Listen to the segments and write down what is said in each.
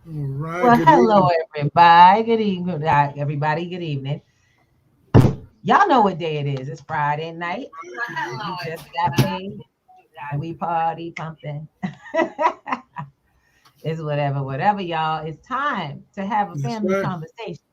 All right, Well, good hello, evening. everybody. Good evening, everybody. Good evening. Y'all know what day it is. It's Friday night. We just got paid and we party pumping. It's whatever, y'all. It's time to have a That's family right. conversation.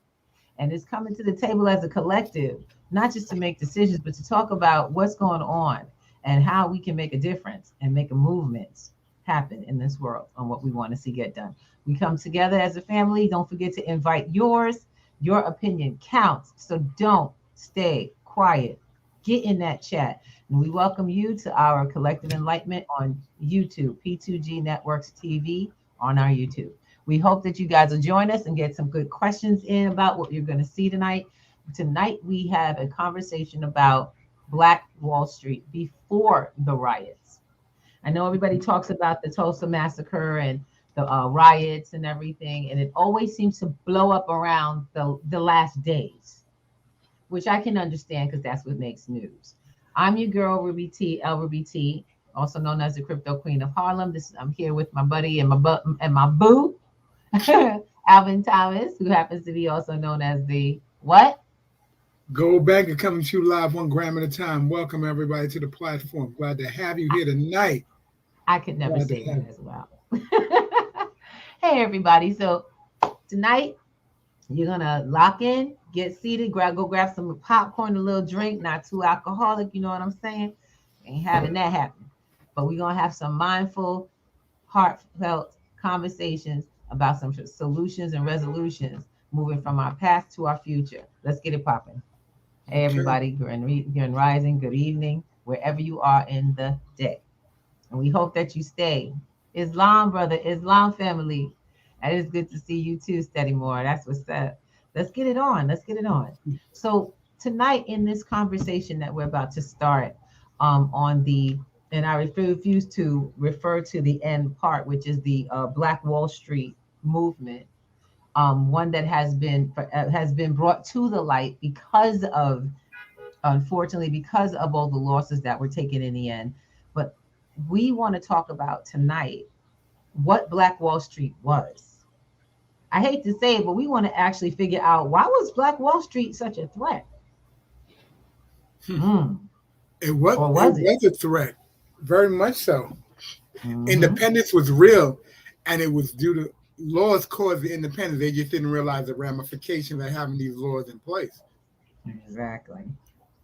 And it's coming to the table as a collective, not just to make decisions, but to talk about what's going on and how we can make a difference and make a movement happen in this world on what we want to see get done. We come together as a family. Don't forget to invite yours. Your opinion counts. So don't stay quiet. Get in that chat. And we welcome you to our collective enlightenment on YouTube, P2G Networks TV on our YouTube. We hope that you guys will join us and get some good questions in about what you're going to see tonight. Tonight, we have a conversation about Black Wall Street before the riots. I know everybody talks about the Tulsa massacre and the riots and everything, and it always seems to blow up around the last days, which I can understand because that's what makes news. I'm your girl, Ruby T, L Ruby T, also known as the Crypto Queen of Harlem. I'm here with my buddy and my boo, Alvin Thomas, who happens to be also known as the what? Gold Banker coming to you live 1 gram at a time. Welcome everybody to the platform. Glad to have you here tonight. I could never Glad to say have that as well. Hey, everybody. So tonight, you're going to lock in, get seated, go grab some popcorn, a little drink, not too alcoholic. You know what I'm saying? Ain't having that happen. But we're going to have some mindful, heartfelt conversations about some solutions and resolutions moving from our past to our future. Let's get it popping. Hey, okay. everybody, Grand Rising, good evening, wherever you are in the day. And we hope that you stay. Islam, brother, Islam family. And it's good to see you too, Steady Moore. That's what's up. Let's get it on. Let's get it on. So, tonight in this conversation that we're about to start, on the and I refuse to refer to the end part, which is the Black Wall Street movement, one that has been brought to the light because of, unfortunately, because of all the losses that were taken in the end. But we want to talk about tonight what Black Wall Street was. I hate to say it, but we want to actually figure out, why was Black Wall Street such a threat? Mm, or It was it? was a threat, very much so. Hmm. Independence was real, and it was due to laws caused the independence. They just didn't realize the ramifications of having these laws in place. Exactly.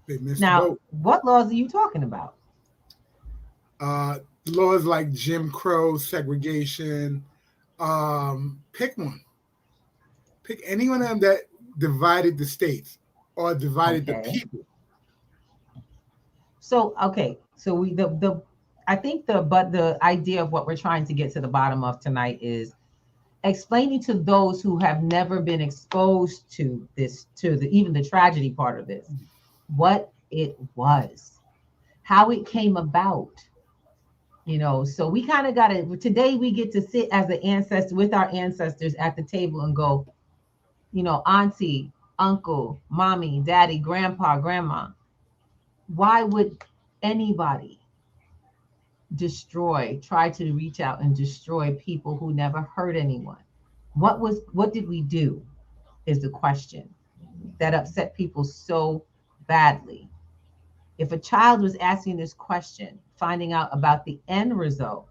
They missed the Now, boat. what laws are you talking about? Uh, Laws like Jim Crow, segregation. Pick one. Pick any one of them that divided the states or divided the Okay. people. So, okay. So the I think the idea of what we're trying to get to the bottom of tonight is explaining to those who have never been exposed to this, to the even the tragedy part of this, what it was, how it came about. So we kind of got to, today we get to sit as the ancestor with our ancestors at the table and go, auntie, uncle, mommy, daddy, grandpa, grandma, why would anybody try to reach out and destroy people who never hurt anyone? What did we do, is the question that upset people so badly. If a child was asking this question, finding out about the end result,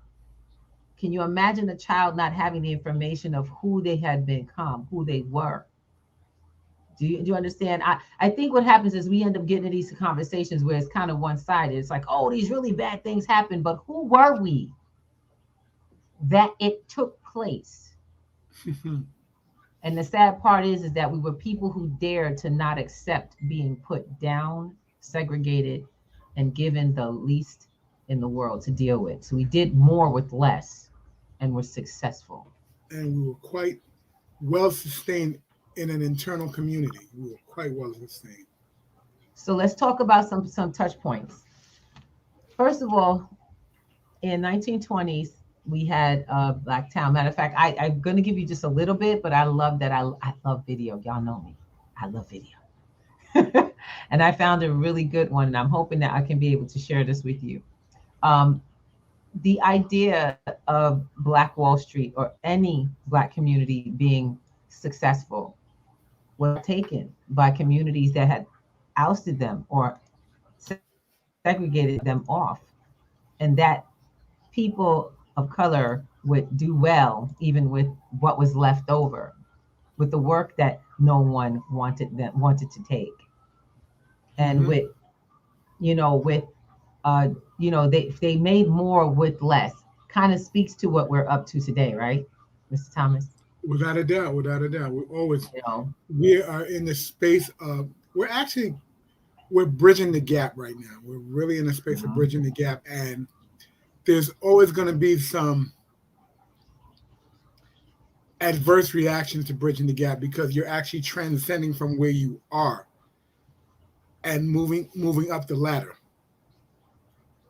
can you imagine a child not having the information of who they had become, who they were? Do you understand? I think what happens is we end up getting into these conversations where it's kind of one sided. It's like, oh, these really bad things happen, but who were we that it took place? And the sad part is that we were people who dared to not accept being put down, segregated, and given the least in the world to deal with. So we did more with less and were successful. And we were quite well sustained in an internal community. We were quite well sustained. So let's talk about some touch points. First of all, in 1920s, we had Black Town. Matter of fact, I'm going to give you just a little bit, but I love that. I love video. Y'all know me. I love video. And I found a really good one, and I'm hoping that I can be able to share this with you. Um, the idea of Black Wall Street or any Black community being successful was taken by communities that had ousted them or segregated them off, and that people of color would do well even with what was left over, with the work that no one wanted to take, and with with they made more with less. Kind of speaks to what we're up to today, right, Mr. Thomas? Without a doubt, without a doubt. You know, We are in the space of, we're bridging the gap right now. We're really in the space of bridging the gap. And there's always going to be some adverse reactions to bridging the gap because you're actually transcending from where you are and moving up the ladder.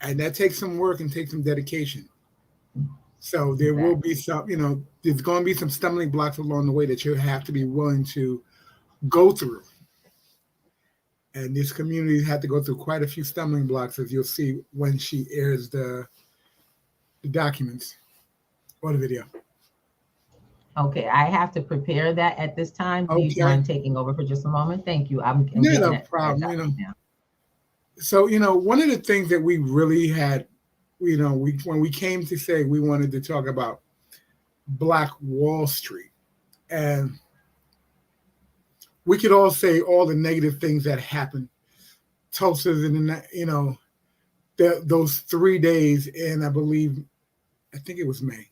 And that takes some work and takes some dedication. So there will be some, there's going to be some stumbling blocks along the way that you have to be willing to go through. And this community had to go through quite a few stumbling blocks, as you'll see when she airs the documents or the video. Okay, I have to prepare that at this time. Do you mind taking over for just a moment? Thank you. I'm no problem. So, one of the things that we really had, when we came to say we wanted to talk about Black Wall Street, and we could all say all the negative things that happened. Tulsa's in those 3 days in, I think it was May,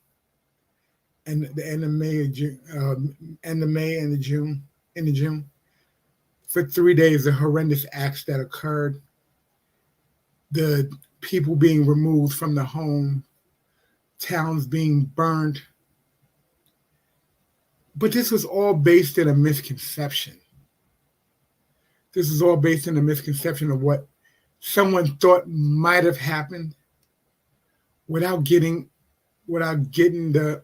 and the end of May, June, end of May and the June. For 3 days, the horrendous acts that occurred, the people being removed from the home, towns being burned. But this was all based in a misconception. This is all based in a misconception of what someone thought might have happened without getting the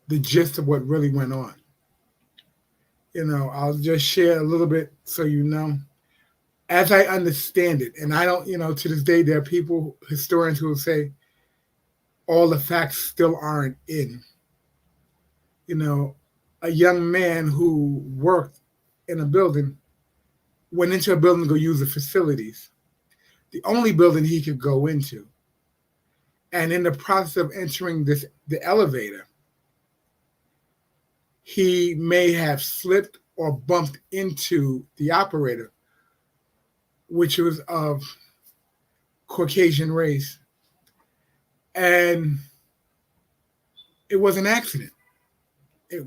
gist of what really went on. I'll just share a little bit so you know. As I understand it, and I don't, to this day, there are historians who will say all the facts still aren't in. A young man who worked in a building went into a building to go use the facilities, the only building he could go into. And in the process of entering the elevator, he may have slipped or bumped into the operator, which was of Caucasian race. And it was an accident. It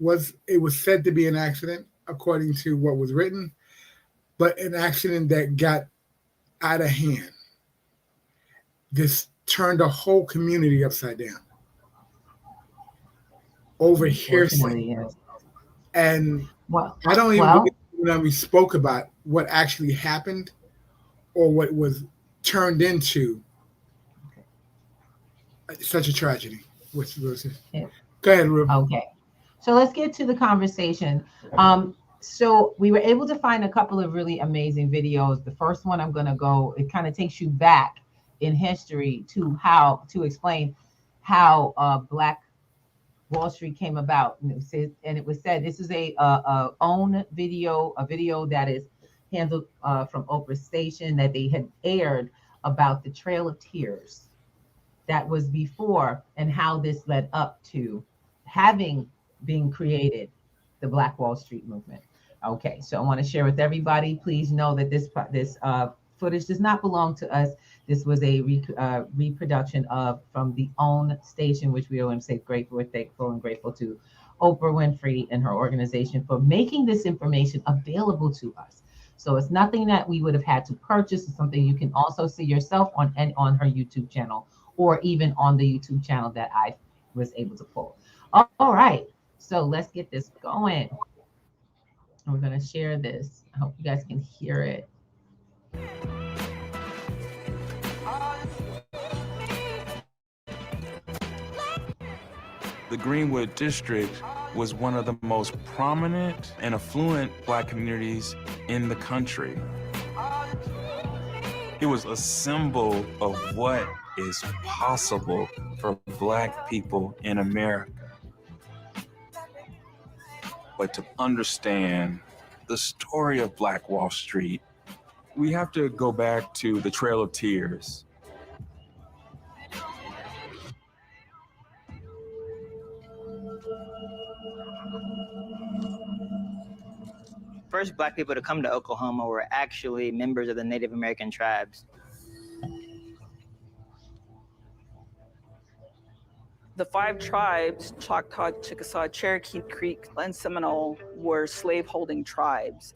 was said to be an accident, according to what was written, but an accident that got out of hand. This turned a whole community upside down over hearsay. Yes. And I don't even believe when we spoke about what actually happened or what was turned into such a tragedy. Go ahead, Rue. Okay. So let's get to the conversation. So we were able to find a couple of really amazing videos. The first one I'm going to go, it kind of takes you back in history to explain how Black Wall Street came about. And it was said this is a video that is handled from Oprah's station that they had aired about the Trail of Tears. That was before, and how this led up to having been created, the Black Wall Street movement. Okay, so I want to share with everybody. Please know that this footage does not belong to us. This was a reproduction from the OWN station, which we owe say we're thankful and grateful to Oprah Winfrey and her organization for making this information available to us. So it's nothing that we would have had to purchase. It's something you can also see yourself on her YouTube channel, or even on the YouTube channel that I was able to pull. All right, so let's get this going. And we're gonna share this. I hope you guys can hear it. The Greenwood District was one of the most prominent and affluent Black communities in the country. It was a symbol of what is possible for Black people in America. But to understand the story of Black Wall Street, we have to go back to the Trail of Tears. First Black people to come to Oklahoma were actually members of the Native American tribes. The 5 tribes, Choctaw, Chickasaw, Cherokee, Creek, and Seminole, were slave-holding tribes.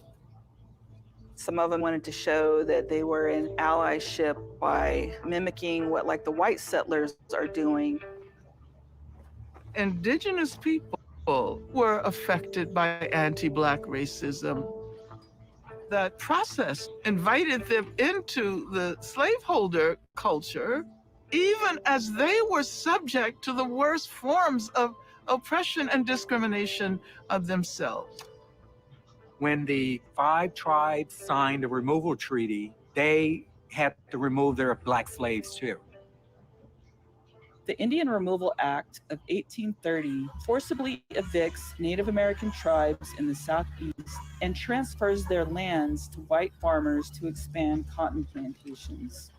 Some of them wanted to show that they were in allyship by mimicking what like the white settlers are doing. Indigenous people were affected by anti-Black racism. That process invited them into the slaveholder culture, even as they were subject to the worst forms of oppression and discrimination of themselves. When the 5 tribes signed a removal treaty, they had to remove their Black slaves too. The Indian Removal Act of 1830 forcibly evicts Native American tribes in the Southeast and transfers their lands to white farmers to expand cotton plantations.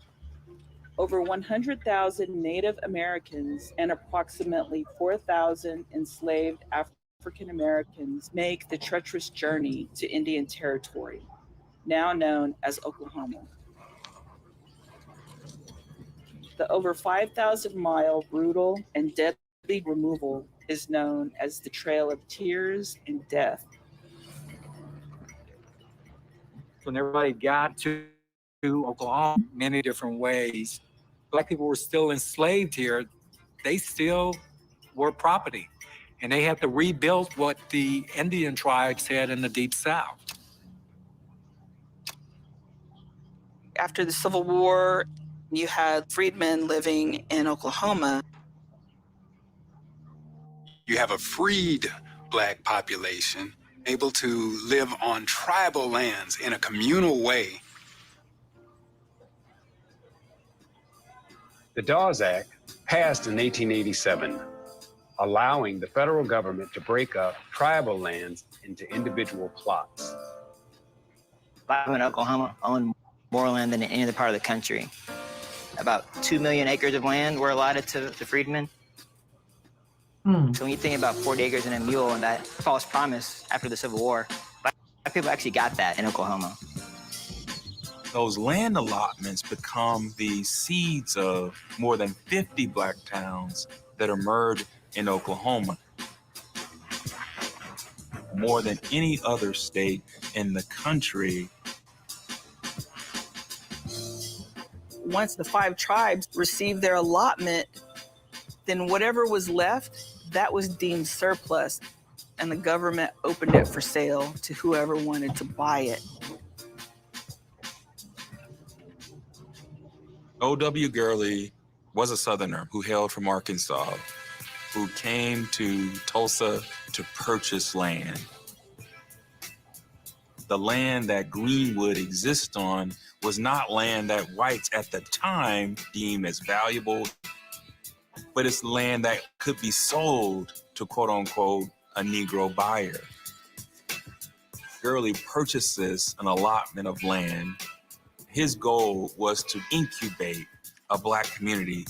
Over 100,000 Native Americans and approximately 4,000 enslaved African Americans make the treacherous journey to Indian Territory, now known as Oklahoma. The over 5,000-mile brutal and deadly removal is known as the Trail of Tears and Death. When everybody got to Oklahoma, many different ways, Black people were still enslaved here. They still were property, and they had to rebuild what the Indian tribes had in the Deep South. After the Civil War, you had freedmen living in Oklahoma. You have a freed Black population able to live on tribal lands in a communal way. The Dawes Act passed in 1887, allowing the federal government to break up tribal lands into individual plots. Black people in Oklahoma owned more land than in any other part of the country. About 2 million acres of land were allotted to the freedmen. So when you think about 40 acres and a mule and that false promise after the Civil War, Black people actually got that in Oklahoma. Those land allotments become the seeds of more than 50 Black towns that emerged in Oklahoma. More than any other state in the country. Once the 5 tribes received their allotment, then whatever was left, that was deemed surplus, and the government opened it for sale to whoever wanted to buy it. O.W. Gurley was a Southerner who hailed from Arkansas, who came to Tulsa to purchase land. The land that Greenwood exists on was not land that whites at the time deemed as valuable, but it's land that could be sold to quote unquote a Negro buyer. Gurley purchases an allotment of land. His goal was to incubate a Black community.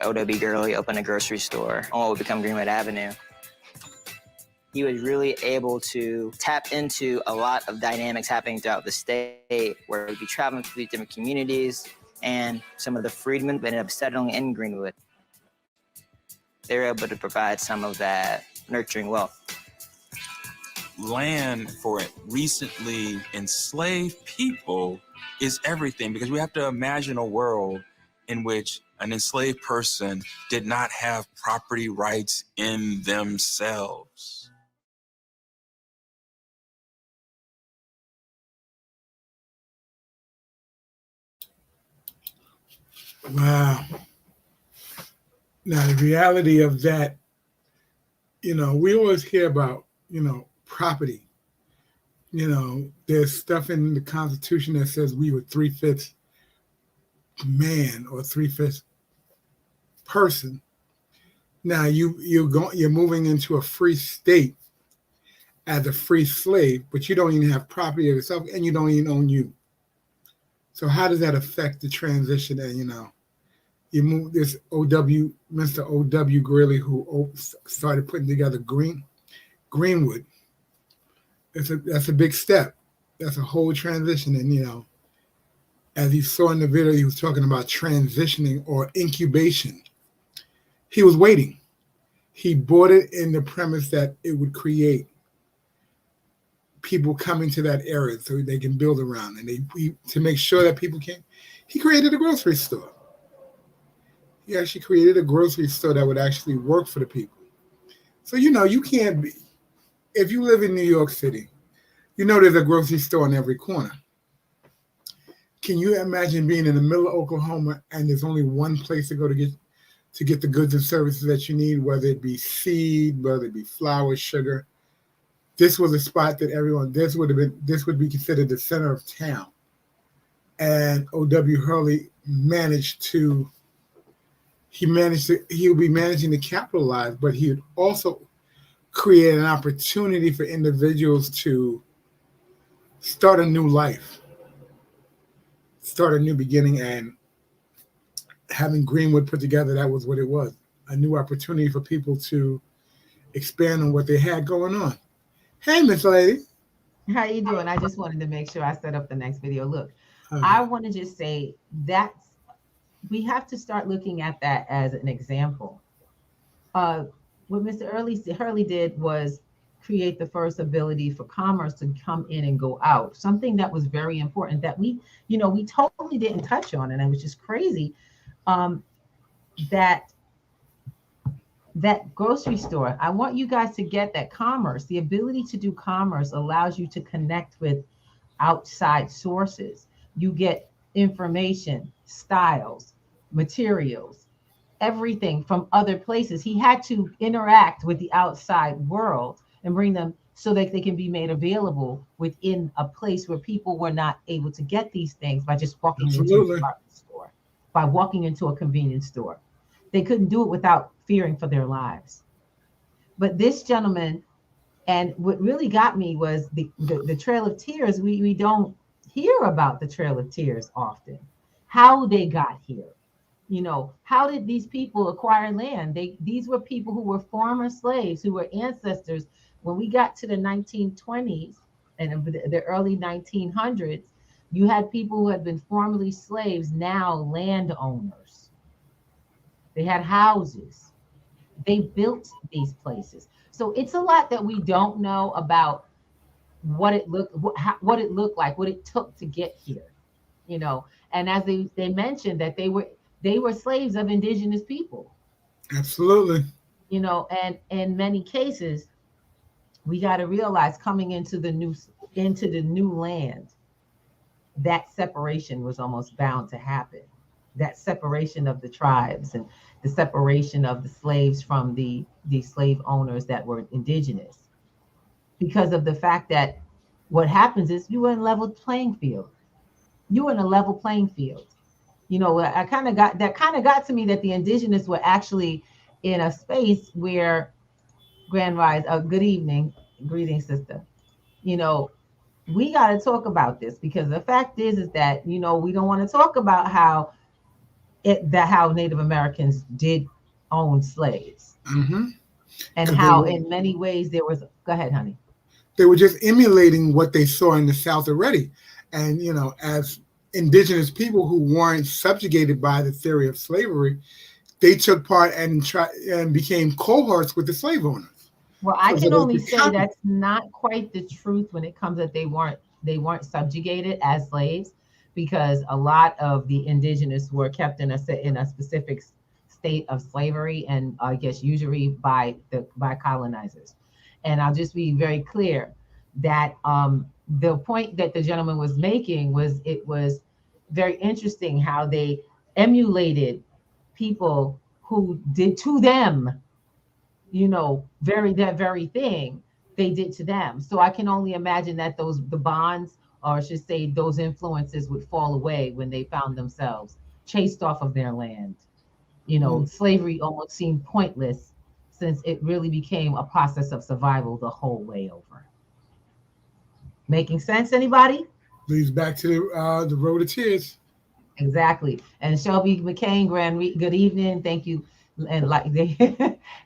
O.W. Gurley opened a grocery store on what would become Greenwood Avenue. He was really able to tap into a lot of dynamics happening throughout the state, where he'd be traveling through these different communities, and some of the freedmen ended up settling in Greenwood. They were able to provide some of that nurturing wealth. Land for recently enslaved people is everything, because we have to imagine a world in which an enslaved person did not have property rights in themselves. Wow. Now, the reality of that, we always hear about, property. There's stuff in the Constitution that says we were 3/5 man or 3/5 person. Now you're moving into a free state as a free slave, but you don't even have property of yourself, and you don't even own you. So how does that affect the transition? And you move this Mr. O.W. Greeley, who started putting together Greenwood. That's a big step. That's a whole transition. And as you saw in the video, he was talking about transitioning or incubation. He was waiting. He bought it in the premise that it would create people coming to that area so they can build around, and to make sure that people can. He created a grocery store. He actually created a grocery store that would actually work for the people. So you can't be. If you live in New York City, there's a grocery store on every corner. Can you imagine being in the middle of Oklahoma and there's only one place to go to get the goods and services that you need, whether it be seed, whether it be flour, sugar? This was a spot that this would be considered the center of town. And O.W. Hurley he would be managing to capitalize, but he would also create an opportunity for individuals to start a new life, start a new beginning. And having Greenwood put together, that was what it was, a new opportunity for people to expand on what they had going on. Hey, Miss Lady. How you doing? I just wanted to make sure I set up the next video. Look, I want to just say that we have to start looking at that as an example. What Mr. Hurley did was create the first ability for commerce to come in and go out. Something that was very important that we totally didn't touch on, and it was just crazy. That grocery store, I want you guys to get that commerce, the ability to do commerce allows you to connect with outside sources. You get information, styles, materials, everything from other places. He had to interact with the outside world and bring them so that they can be made available within a place where people were not able to get these things by just walking into a department store, by walking into a convenience store. They couldn't do it without fearing for their lives. But this gentleman, and what really got me was the Trail of Tears. We don't hear about the Trail of Tears often, how they got here. How did these people acquire land? These were people who were former slaves, who were ancestors. When we got to the 1920s and the early 1900s, you had people who had been formerly slaves, now landowners. They had houses. They built these places. So it's a lot that we don't know about what it looked like, what it took to get here. And as they mentioned that they were slaves of indigenous people. Absolutely. And in many cases, we got to realize coming into the new land, that separation was almost bound to happen. That separation of the tribes and the separation of the slaves from the slave owners that were indigenous, because of the fact that what happens is you were in a level playing field. I kind of got to me that the indigenous were actually in a space where Grand Rise, good evening, greetings, sister. We got to talk about this, because the fact is that, we don't want to talk about how Native Americans did own slaves. Mm-hmm. And how in many ways there was, go ahead, honey. They were just emulating what they saw in the South already. And, as indigenous people who weren't subjugated by the theory of slavery, they took part and became cohorts with the slave owners. Well, I can only say that's not quite the truth when it comes that they weren't subjugated as slaves, because a lot of the indigenous were kept in a specific state of slavery, and I guess usually by colonizers. And I'll just be very clear that the point that the gentleman was making was, it was very interesting how they emulated people who did to them, that very thing they did to them. So I can only imagine that the bonds, or I should say those influences, would fall away when they found themselves chased off of their land. You know, slavery almost seemed pointless since it really became a process of survival the whole way over. Making sense, anybody? Leads back to the road of tears. Exactly. And Shelby McCain, good evening. Thank you. And like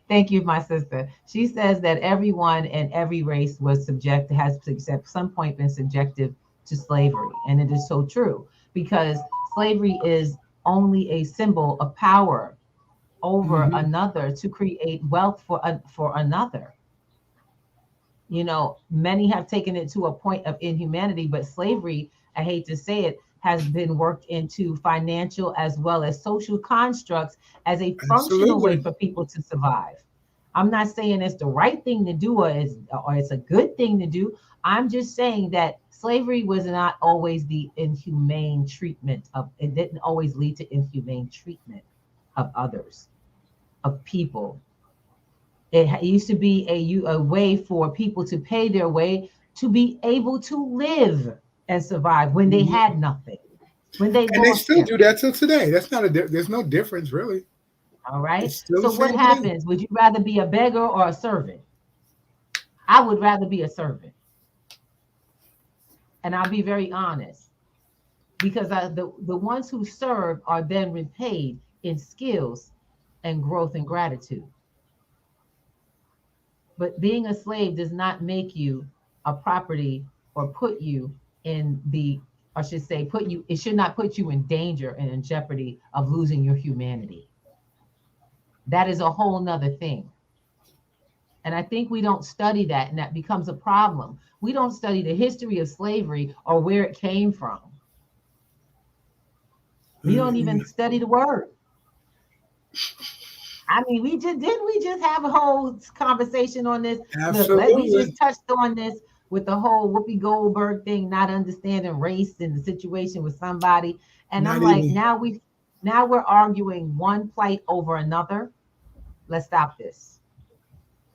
thank you, my sister. She says that everyone and every race has at some point been subjected to slavery. And it is so true, because slavery is only a symbol of power over another to create wealth for another. You know, many have taken it to a point of inhumanity, but slavery, I hate to say it, has been worked into financial as well as social constructs as a functional way for people to survive. I'm not saying it's the right thing to do or it's a good thing to do. I'm just saying that slavery was not always the inhumane treatment it didn't always lead to inhumane treatment of others, of people. It used to be a way for people to pay their way to be able to live and survive when they had nothing, when they and they still do that till today. That's not there's no difference really. All right. So what happens? Would you rather be a beggar or a servant? I would rather be a servant. And I'll be very honest, because the ones who serve are then repaid in skills and growth and gratitude. But being a slave does not make you a property or put you in it should not put you in danger and in jeopardy of losing your humanity. That is a whole nother thing. And I think we don't study that, and that becomes a problem. We don't study the history of slavery or where it came from. We don't even study the word. I mean, we just have a whole conversation on this. Absolutely. Look, we just touched on this with the whole Whoopi Goldberg thing, not understanding race and the situation with somebody. And I'm like, now we're arguing one plight over another. Let's stop this.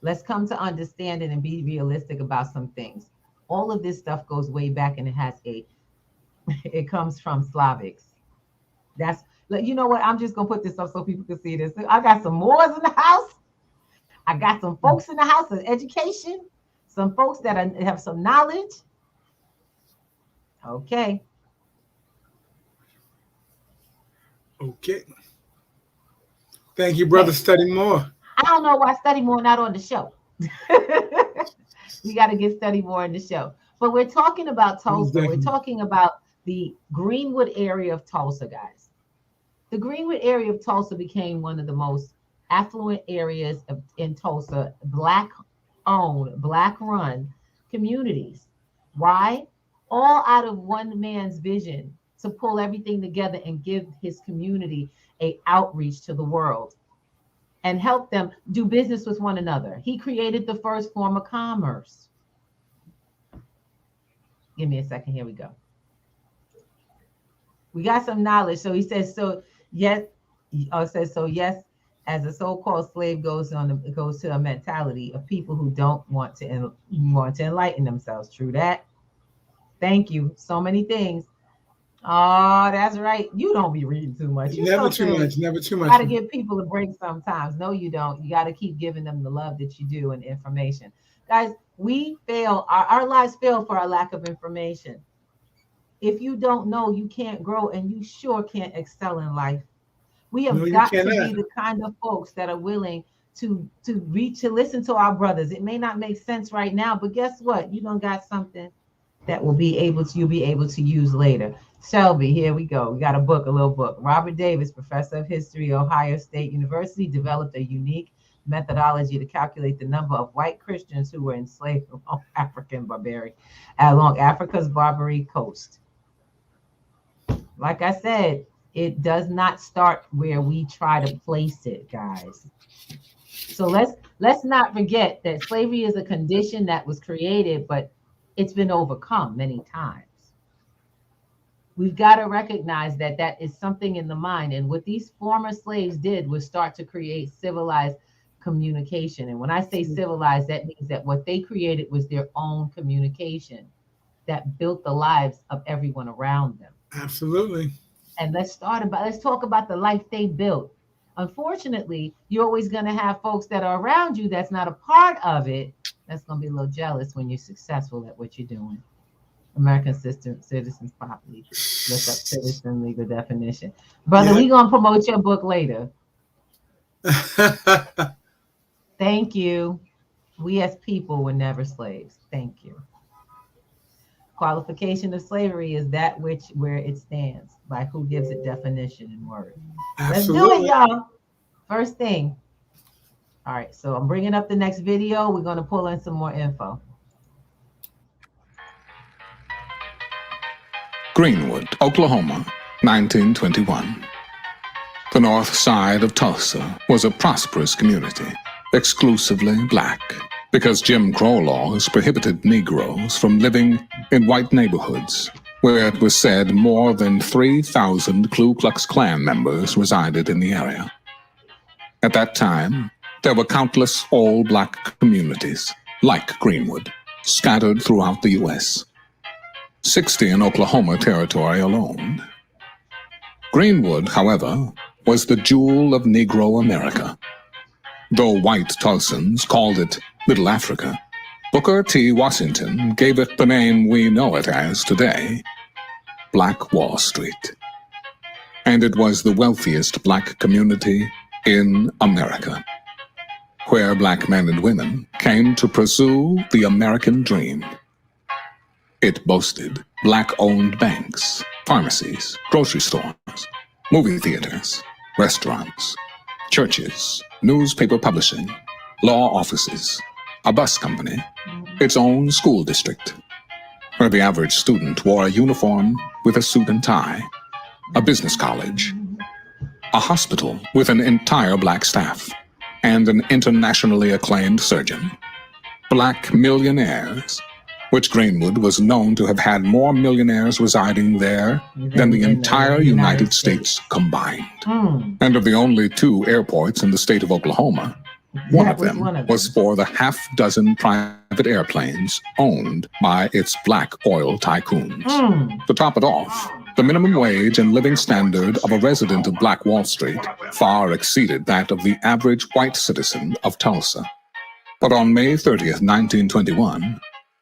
Let's come to understanding and be realistic about some things. All of this stuff goes way back, and it comes from Slavics. You know what? I'm just gonna put this up so people can see this. I got some Moors in the house. I got some folks in the house of education, some folks that have some knowledge. Okay. Thank you, brother. Study more. I don't know why Study More not on the show. We got to get Study More in the show. But we're talking about Tulsa. We're talking about the Greenwood area of Tulsa, guys. The Greenwood area of Tulsa became one of the most affluent areas in Tulsa, Black-owned, Black-run communities. Why? All out of one man's vision to pull everything together and give his community an outreach to the world and help them do business with one another. He created the first form of commerce. Give me a second. Here we go. We got some knowledge. So he says, yes, as a so-called slave goes to a mentality of people who don't want to enlighten themselves. True that. Thank you. So many things. Oh, that's right. You don't be reading too much. Never too much. You got to give people a break sometimes. No, you don't. You got to keep giving them the love that you do and information. Guys, we fail. Our lives fail for our lack of information. If you don't know, you can't grow, and you sure can't excel in life. We have got to be the kind of folks that are willing to listen to our brothers. It may not make sense right now, but guess what? You done got something that you'll be able to use later. Shelby, here we go. We got a little book. Robert Davis, professor of history, Ohio State University, developed a unique methodology to calculate the number of white Christians who were enslaved along Africa's Barbary coast. Like I said, it does not start where we try to place it, guys. So let's not forget that slavery is a condition that was created, but it's been overcome many times. We've got to recognize that is something in the mind. And what these former slaves did was start to create civilized communication. And when I say civilized, that means that what they created was their own communication that built the lives of everyone around them. Absolutely. And let's talk about the life they built. Unfortunately, you're always going to have folks that are around you that's not a part of it. That's going to be a little jealous when you're successful at what you're doing. American citizens properly. Look up citizen legal definition. Brother, we're going to promote your book later. Thank you. We as people were never slaves. Thank you. Qualification of slavery is that where it stands, by who gives it definition and word. Absolutely. Let's do it, y'all. First thing. All right, so I'm bringing up the next video. We're going to pull in some more info. Greenwood, Oklahoma, 1921. The north side of Tulsa was a prosperous community, exclusively black, because Jim Crow laws prohibited Negroes from living in white neighborhoods, where it was said more than 3,000 Ku Klux Klan members resided in the area. At that time, there were countless all-black communities, like Greenwood, scattered throughout the U.S., 60 in Oklahoma Territory alone. Greenwood, however, was the jewel of Negro America. Though white Tulsans called it Middle Africa, Booker T. Washington gave it the name we know it as today, Black Wall Street. And it was the wealthiest black community in America, where black men and women came to pursue the American dream. It boasted black-owned banks, pharmacies, grocery stores, movie theaters, restaurants, churches, newspaper publishing, law offices, a bus company, its own school district, where the average student wore a uniform with a suit and tie, a business college, a hospital with an entire black staff, and an internationally acclaimed surgeon. Black millionaires, which Greenwood was known to have had more millionaires residing there than the entire United States combined. And of the only 2 airports in the state of Oklahoma, one of them was for the half-dozen private airplanes owned by its black oil tycoons. To top it off, the minimum wage and living standard of a resident of Black Wall Street far exceeded that of the average white citizen of Tulsa. But on May 30th, 1921,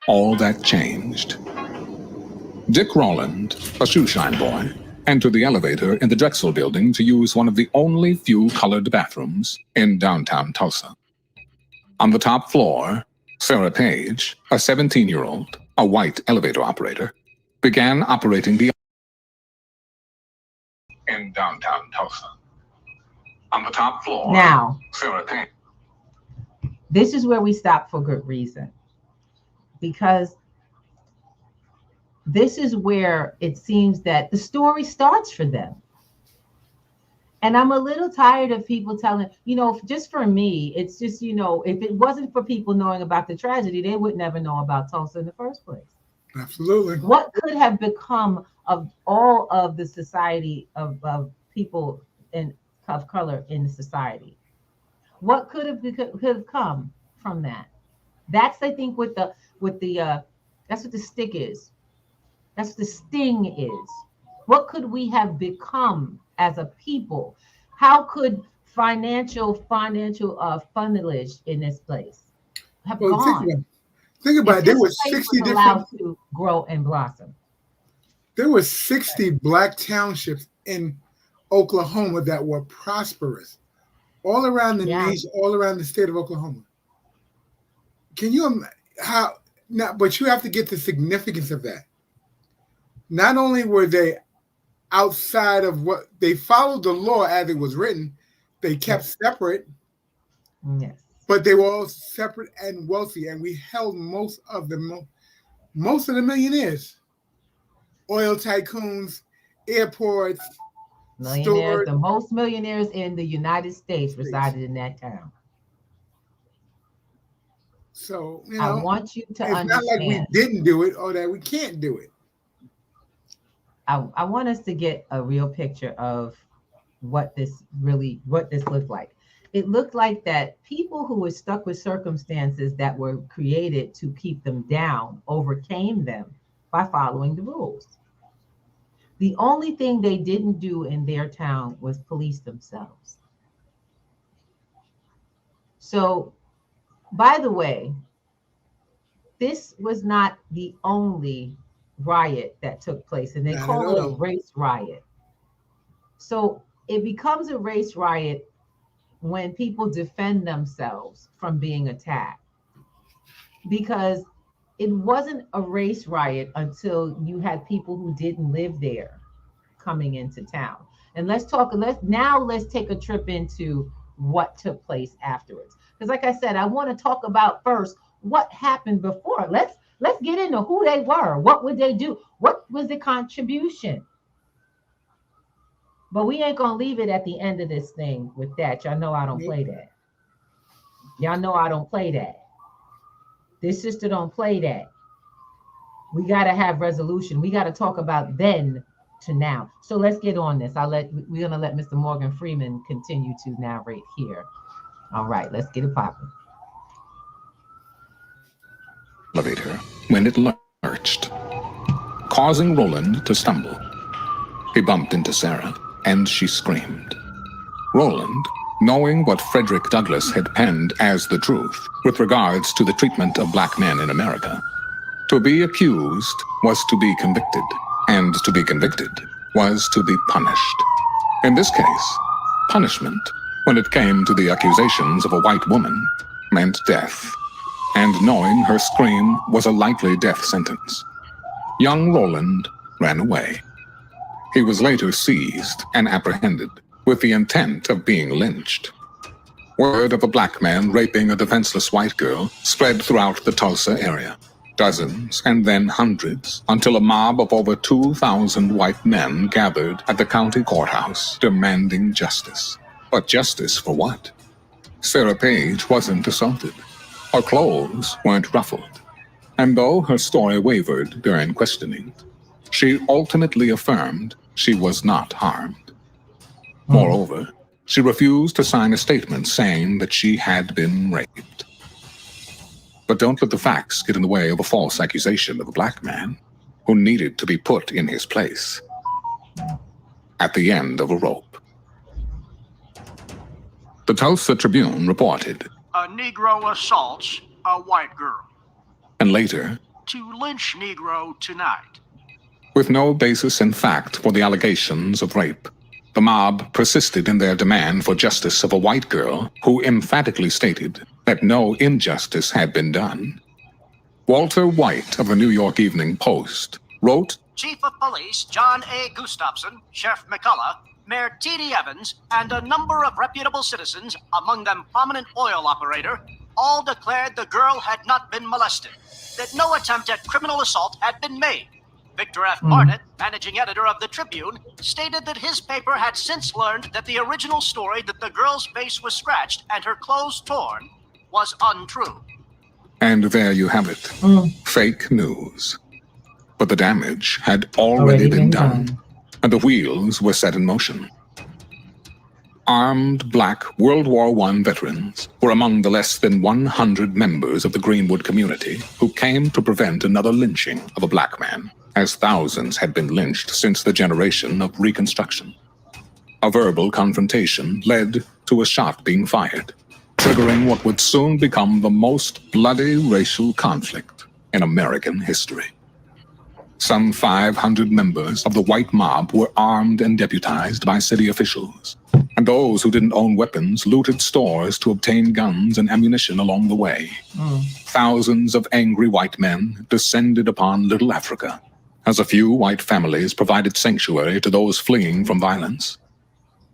all that changed. Dick Rowland, a shoeshine boy, entered the elevator in the Drexel building to use one of the only few colored bathrooms in downtown Tulsa. On the top floor, Sarah Page, a 17-year-old, a white elevator operator, began operating the in downtown Tulsa. On the top floor, now, Sarah Page. This is where we stop for good reason. Because this is where it seems that the story starts for them. And I'm a little tired of people telling, just for me, it's just, if it wasn't for people knowing about the tragedy, they would never know about Tulsa in the first place. Absolutely. What could have become of all of the society of people of color in the society? What could have come from that? That's, I think, that's what the stick is. That's what the sting is. What could we have become as a people? How could financial funnelage in this place have gone? Think about it. There were 60 allowed to grow and blossom. There were 60 black townships in Oklahoma that were prosperous, all around the nation, all around the state of Oklahoma. Can you but you have to get the significance of that. Not only were they outside of what they followed the law as it was written, they kept separate. Yes. But they were all separate and wealthy, and we held most of the millionaires, oil tycoons, airports, millionaires. The most millionaires in the United States resided in that town. So I want you to understand. It's not like we didn't do it or that we can't do it. I want us to get a real picture of what this looked like. It looked like that people who were stuck with circumstances that were created to keep them down overcame them by following the rules. The only thing they didn't do in their town was police themselves. So, by the way, this was not the only riot that took place, and they call it a race riot. So it becomes a race riot when people defend themselves from being attacked, because it wasn't a race riot until you had people who didn't live there coming into town. And let's take a trip into what took place afterwards. Because like I said, I want to talk about first what happened before. Let's get into who they were. What would they do? What was the contribution? But we ain't gonna leave it at the end of this thing with that. Y'all know I don't play that. Y'all know I don't play that. This sister don't play that. We gotta have resolution. We gotta talk about then to now. So let's get on this. We're gonna let Mr. Morgan Freeman continue to narrate here. All right, let's get it popping. Elevator when it lurched, causing Roland to stumble. He bumped into Sarah, and she screamed. Roland, knowing what Frederick Douglass had penned as the truth with regards to the treatment of black men in America, to be accused was to be convicted, and to be convicted was to be punished. In this case, punishment, when it came to the accusations of a white woman, meant death, and knowing her scream was a likely death sentence, young Roland ran away. He was later seized and apprehended with the intent of being lynched. Word of a black man raping a defenseless white girl spread throughout the Tulsa area. Dozens and then hundreds, until a mob of over 2,000 white men gathered at the county courthouse demanding justice. But justice for what? Sarah Page wasn't assaulted. Her clothes weren't ruffled. And though her story wavered during questioning, she ultimately affirmed she was not harmed. Moreover, she refused to sign a statement saying that she had been raped. But don't let the facts get in the way of a false accusation of a black man who needed to be put in his place at the end of a rope. The Tulsa Tribune reported, "A Negro assaults a white girl. And later, To lynch Negro tonight." with no basis in fact for the allegations of rape, the mob persisted in their demand for justice of a white girl who emphatically stated that no injustice had been done. Walter White of the New York Evening Post wrote, Chief of Police John A. Gustafson, Sheriff McCullough, Mayor T.D. Evans, and a number of reputable citizens, among them prominent oil operator, all declared the girl had not been molested, that no attempt at criminal assault had been made. Victor F. Barnett, managing editor of the Tribune, stated that his paper had since learned that the original story that the girl's face was scratched and her clothes torn was untrue. and there you have it. Fake news. But the damage had already been done, and the wheels were set in motion. Armed black World War I veterans were among the less than 100 members of the Greenwood community who came to prevent another lynching of a black man, as thousands had been lynched since the generation of Reconstruction. A verbal confrontation led to a shot being fired, triggering what would soon become the most bloody racial conflict in American history. Some 500 members of the white mob were armed and deputized by city officials, and those who didn't own weapons looted stores to obtain guns and ammunition along the way. Thousands of angry white men descended upon Little Africa, as a few white families provided sanctuary to those fleeing from violence.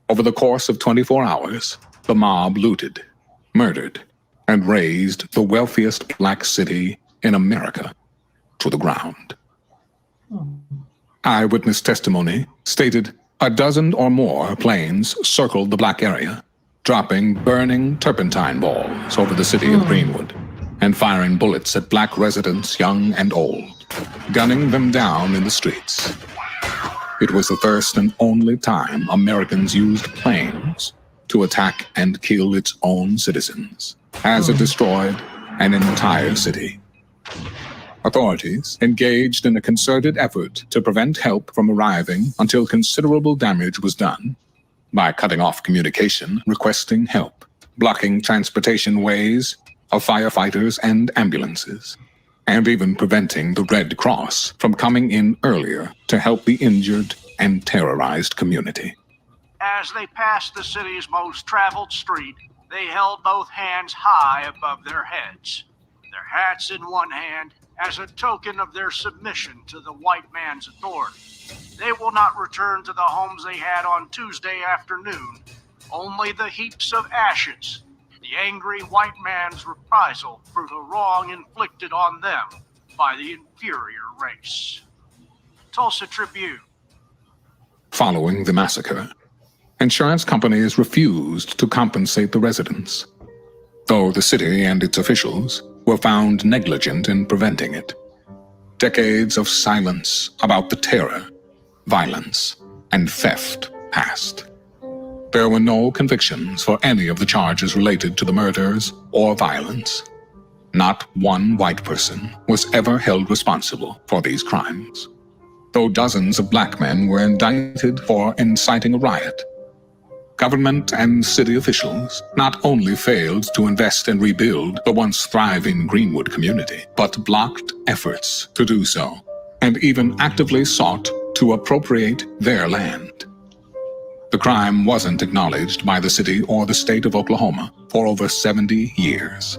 Over the course of 24 hours, the mob looted, murdered, and razed the wealthiest black city in America to the ground. Eyewitness testimony stated a dozen or more planes circled the black area, dropping burning turpentine balls over the city of Greenwood and firing bullets at black residents young and old, gunning them down in the streets. It was the first and only time Americans used planes to attack and kill its own citizens, as it destroyed an entire city. Authorities engaged in a concerted effort to prevent help from arriving until considerable damage was done by cutting off communication, requesting help, blocking transportation ways of firefighters and ambulances, and even preventing the Red Cross from coming in earlier to help the injured and terrorized community. As they passed the city's most traveled street, they held both hands high above their heads, their hats in one hand as a token of their submission to the white man's authority. They will not return to the homes they had on Tuesday afternoon, only the heaps of ashes, the angry white man's reprisal for the wrong inflicted on them by the inferior race. Tulsa Tribune. Following the massacre, insurance companies refused to compensate the residents, though the city and its officials were found negligent in preventing it. Decades of silence about the terror, violence, and theft passed. There were no convictions for any of the charges related to the murders or violence. Not one white person was ever held responsible for these crimes, though dozens of black men were indicted for inciting a riot. Government and city officials not only failed to invest and rebuild the once thriving Greenwood community, but blocked efforts to do so, and even actively sought to appropriate their land. The crime wasn't acknowledged by the city or the state of Oklahoma for over 70 years,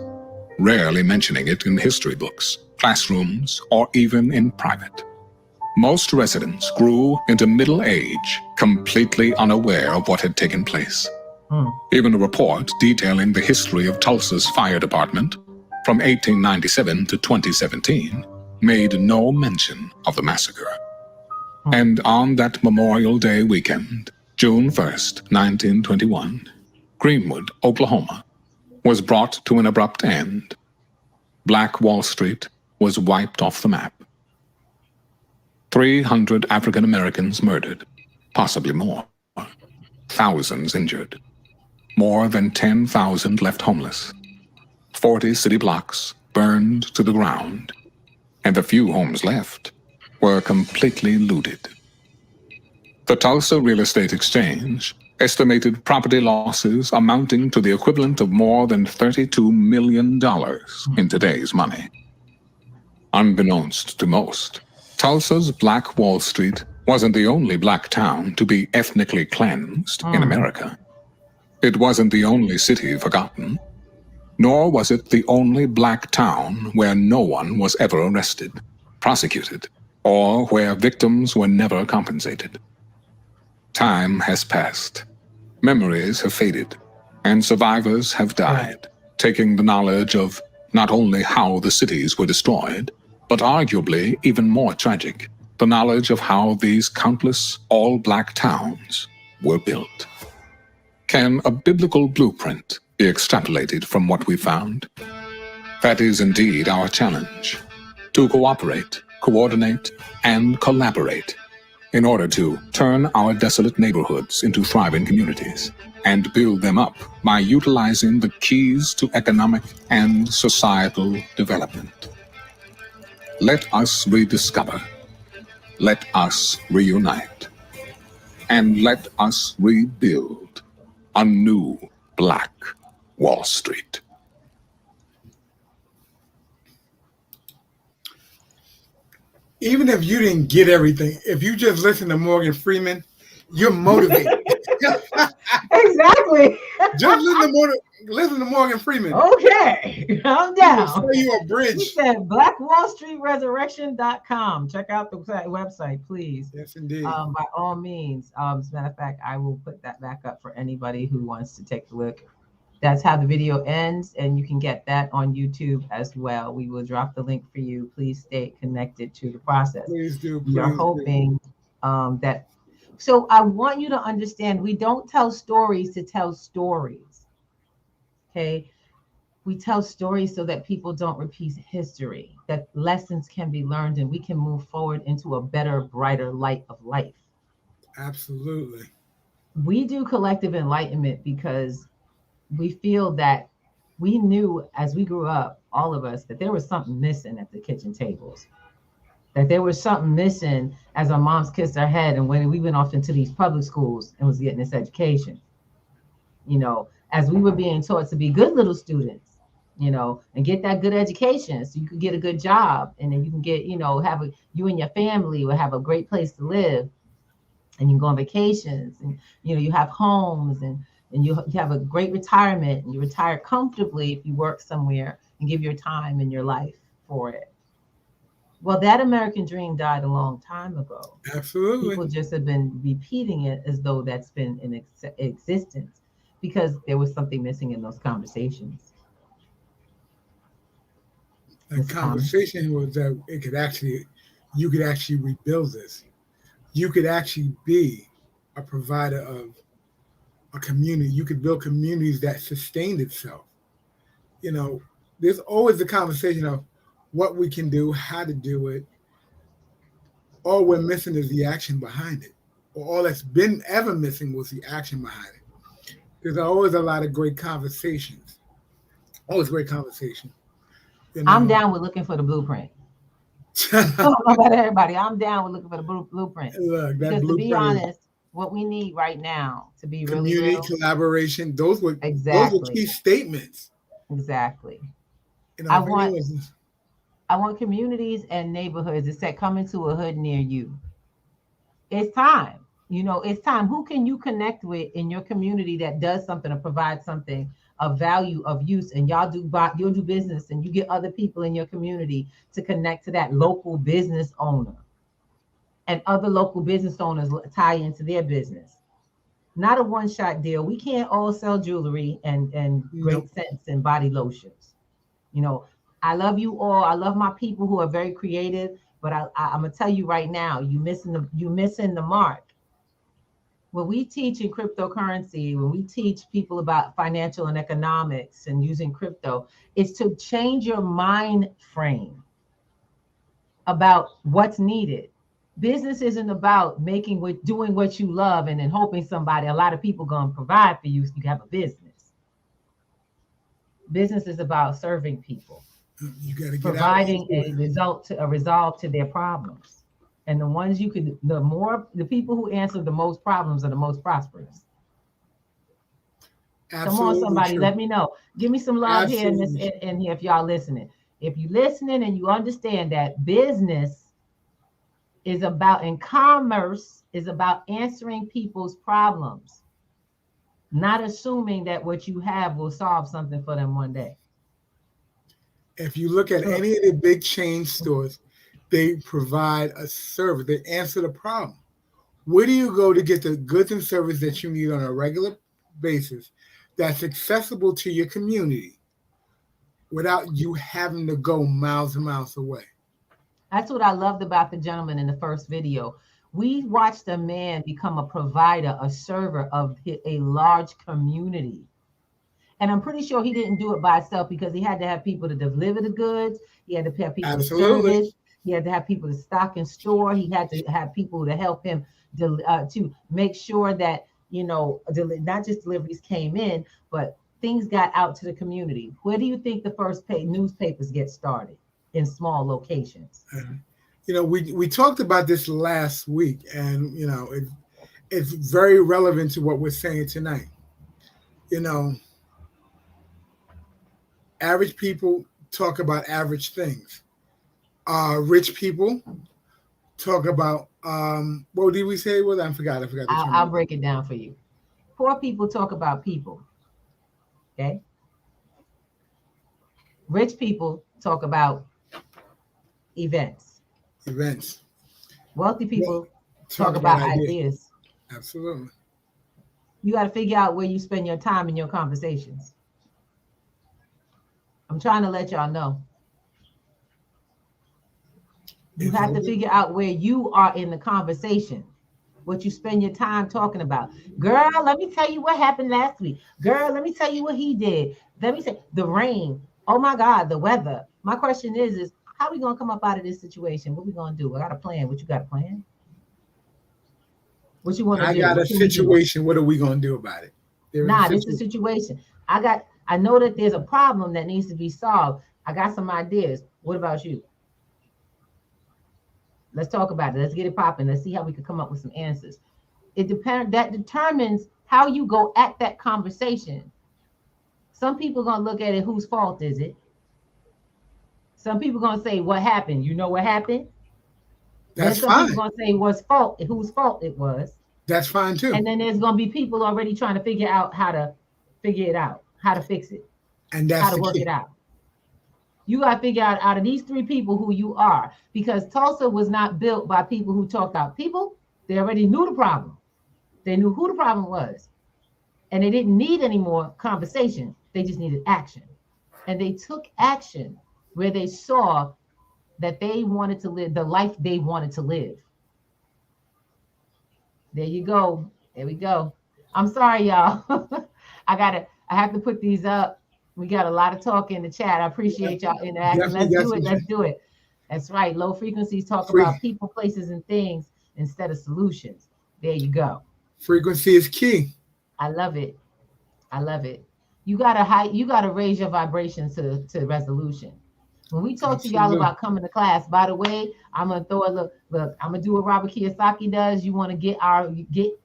rarely mentioning it in history books, classrooms, or even in private. Most residents grew into middle age, completely unaware of what had taken place. Even a report detailing the history of Tulsa's fire department from 1897 to 2017 made no mention of the massacre. And on that Memorial Day weekend, June 1st, 1921, Greenwood, Oklahoma, was brought to an abrupt end. Black Wall Street was wiped off the map. 300 African Americans murdered, possibly more. Thousands injured. More than 10,000 left homeless. 40 city blocks burned to the ground. And the few homes left were completely looted. The Tulsa Real Estate Exchange estimated property losses amounting to the equivalent of more than $32 million in today's money. Unbeknownst to most, Tulsa's Black Wall Street wasn't the only black town to be ethnically cleansed in America. It wasn't the only city forgotten, nor was it the only black town where no one was ever arrested, prosecuted, or where victims were never compensated. Time has passed. Memories have faded, and survivors have died, taking the knowledge of not only how the cities were destroyed, but arguably even more tragic, the knowledge of how these countless all-black towns were built. Can a biblical blueprint be extrapolated from what we found? That is indeed our challenge, to cooperate, coordinate, and collaborate in order to turn our desolate neighborhoods into thriving communities and build them up by utilizing the keys to economic and societal development. Let us rediscover, let us reunite, and let us rebuild a new Black Wall Street. Even if you didn't get everything, if you just listen to Morgan Freeman, you're motivated. Exactly. Just listen to Morgan Freeman. Okay, calm down. Show you a bridge. He said blackwallstreetresurrection.com. Check out the website, please. Yes, indeed. By all means. As a matter of fact, I will put that back up for anybody who wants to take a look. That's how the video ends, and you can get that on YouTube as well. We will drop the link for you. Please stay connected to the process. Please do. We are hoping that. So I want you to understand, we don't tell stories to tell stories. Okay, we tell stories so that people don't repeat history, that lessons can be learned and we can move forward into a better, brighter light of life. Absolutely. We do collective enlightenment because we feel that we knew as we grew up, all of us, that there was something missing at the kitchen tables. That there was something missing as our moms kissed our head and when we went off into these public schools and was getting this education. You know, as we were being taught to be good little students, you know, and get that good education so you could get a good job and then you can get, you know, you and your family will have a great place to live and you can go on vacations and, you know, you have homes and you have a great retirement and you retire comfortably if you work somewhere and give your time and your life for it. Well, that American dream died a long time ago. Absolutely. People just have been repeating it as though that's been in existence because there was something missing in those conversations. The conversation was that you could actually rebuild this. You could actually be a provider of a community. You could build communities that sustained itself. You know, there's always the conversation of what we can do, how to do it. All we're missing is the action behind it. Or all that's been ever missing was the action behind it. There's always a lot of great conversations. Always great conversation. You know? I'm down with looking for the blueprint. I don't know about everybody. I'm down with looking for the blueprint. Look, because to be honest, what we need right now to be really community real, collaboration. Those were key statements. Exactly. You know, I want communities and neighborhoods that say come into a hood near you. It's time. You know, it's time. Who can you connect with in your community that does something or provides something of value, of use, and you'll do business and you get other people in your community to connect to that local business owner. And other local business owners tie into their business. Not a one-shot deal. We can't all sell jewelry and great scents and body lotions. You know, I love you all. I love my people who are very creative, but I'm gonna tell you right now, you missing the mark. When we teach in cryptocurrency, when we teach people about financial and economics and using crypto, it's to change your mind frame about what's needed. Business isn't about doing what you love and then hoping a lot of people gonna provide for you so you can have a business. Business is about serving people. You got to get providing a resolve to their problems. And the ones the people who answer the most problems are the most prosperous. Absolutely. Come on, somebody, let me know. Give me some love here in here if y'all listening. If you listening and you understand that business is about, and commerce is about answering people's problems, not assuming that what you have will solve something for them one day. If you look at any of the big chain stores, they provide a service. They answer the problem. Where do you go to get the goods and service that you need on a regular basis that's accessible to your community without you having to go miles and miles away? That's what I loved about the gentleman in the first video. We watched a man become a provider, a server of a large community. And I'm pretty sure he didn't do it by himself because he had to have people to deliver the goods. He had to have people to service. He had to have people to stock and store. He had to have people to help him to make sure that, you know, not just deliveries came in, but things got out to the community. Where do you think the first newspapers get started? In small locations. You know, we talked about this last week, and, you know, it's very relevant to what we're saying tonight. You know, average people talk about average things. Rich people talk about, what did we say it was? I forgot. I'll break it down for you. Poor people talk about people. Okay. Rich people talk about events. Wealthy people talk about ideas. Absolutely. You got to figure out where you spend your time in your conversations. I'm trying to let y'all know. You have to figure out where you are in the conversation, what you spend your time talking about. Girl, let me tell you what happened last week. Girl, let me tell you what he did. Let me say the rain. Oh my God, the weather. My question is how are we going to come up out of this situation? What we going to do? I got a plan. What you got a plan? What you want to do? I got a situation. What are we going to do about it? This is a situation. I know that there's a problem that needs to be solved. I got some ideas. What about you? Let's talk about it. Let's get it popping. Let's see how we can come up with some answers. That determines how you go at that conversation. Some people are gonna look at it, whose fault is it? Some people are gonna say, what happened? You know what happened? That's then some fine. people are gonna say whose fault it was. That's fine too. And then there's gonna be people already trying to figure out how to figure it out, how to fix it, And that's how to the work key. it out. You got to figure out of these three people who you are, because Tulsa was not built by people who talked out people. They already knew the problem. They knew who the problem was. And they didn't need any more conversation. They just needed action. And they took action where they saw that they wanted to live the life they wanted to live. There you go. There we go. I'm sorry, y'all. I have to put these up. We got a lot of talk in the chat. I appreciate y'all interacting. Let's do it. That's right. Low frequencies talk about people, places, and things instead of solutions. There you go. Frequency is key. I love it. I love it. You gotta raise your vibrations to resolution. When we talk to y'all about coming to class, by the way, I'm gonna throw a look. I'm gonna do what Robert Kiyosaki does. You want to get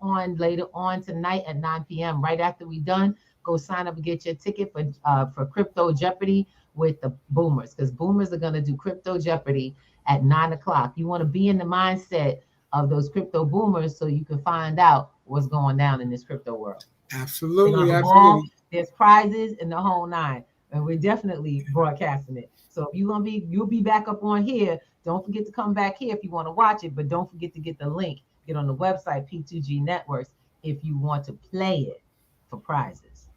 on later on tonight at 9 p.m. right after we done. Go sign up and get your ticket for Crypto Jeopardy with the boomers, because boomers are gonna do Crypto Jeopardy at 9 o'clock. You want to be in the mindset of those crypto boomers so you can find out what's going down in this crypto world. Absolutely, absolutely. There's prizes in the whole nine, and we're definitely broadcasting it. So if you'll be back up on here. Don't forget to come back here if you want to watch it, but don't forget to get the link. Get on the website P2G Networks if you want to play it for prizes.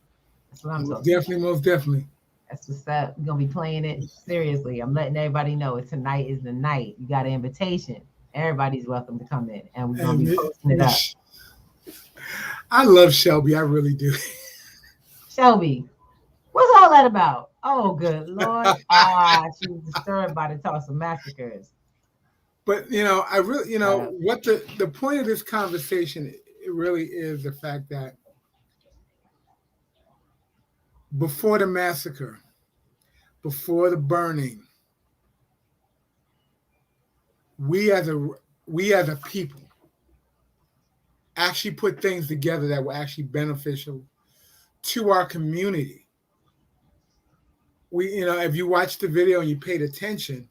That's what I'm talking about. Most definitely. That's what's up. We're gonna be playing it seriously. I'm letting everybody know tonight is the night. You got an invitation. Everybody's welcome to come in, and we're gonna be posting it up. I love Shelby. I really do. Shelby, what's all that about? Oh, good Lord. She was disturbed by the Tulsa massacres. But, I really, what the point of this conversation, it really is the fact that before the massacre, before the burning, we as a people actually put things together that were actually beneficial to our community. If you watched the video and you paid attention,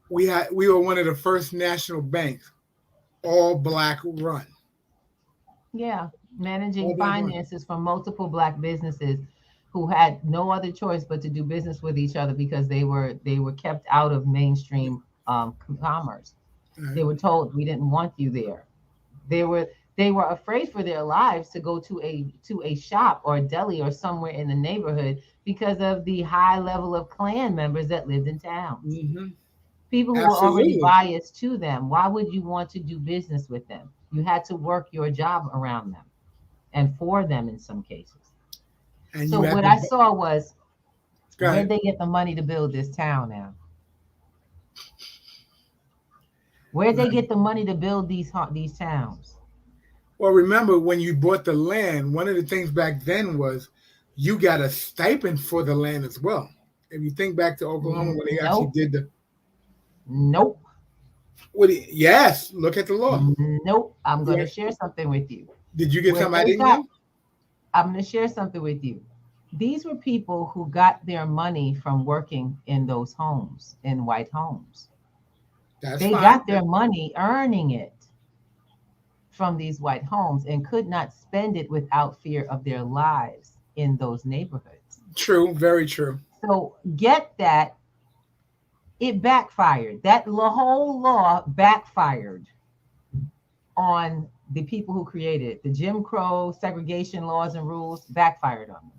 we were one of the first national banks, all Black run. Yeah, managing finances for multiple Black businesses who had no other choice but to do business with each other because they were kept out of mainstream commerce. Right. They were told, we didn't want you there. They were afraid for their lives to go to a shop or a deli or somewhere in the neighborhood because of the high level of Klan members that lived in town. Mm-hmm. People who were already biased to them. Why would you want to do business with them? You had to work your job around them and for them in some cases. And so what I saw was, where'd they get the money to build this town now? Where'd they get the money to build these towns? Well, remember when you bought the land, one of the things back then was you got a stipend for the land as well. If you think back to Oklahoma when they actually did the... Nope. Yes, look at the law. Nope. I'm going to share something with you. Did you get something I didn't know? I'm going to share something with you. These were people who got their money from working in those homes, in white homes. They got their money earning it from these white homes and could not spend it without fear of their lives in those neighborhoods. True, very true. So get that. It backfired. That whole law backfired on the people who created it. The Jim Crow segregation laws and rules backfired on them.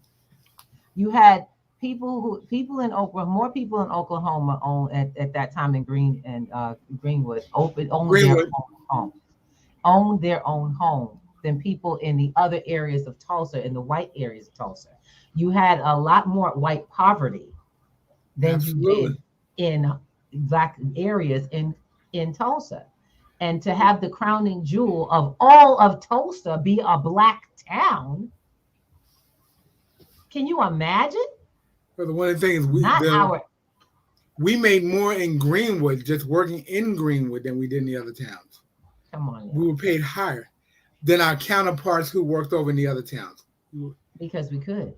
You had more people in Oklahoma owned at that time in Greenwood owned their own home than people in the other areas of Tulsa, in the white areas of Tulsa. You had a lot more white poverty than you did in Black areas in Tulsa. And to have the crowning jewel of all of Tulsa be a Black town Can you imagine? But the one thing is, we made more in Greenwood, just working in Greenwood, than we did in the other towns. Come on. We were paid higher than our counterparts who worked over in the other towns. Because we could.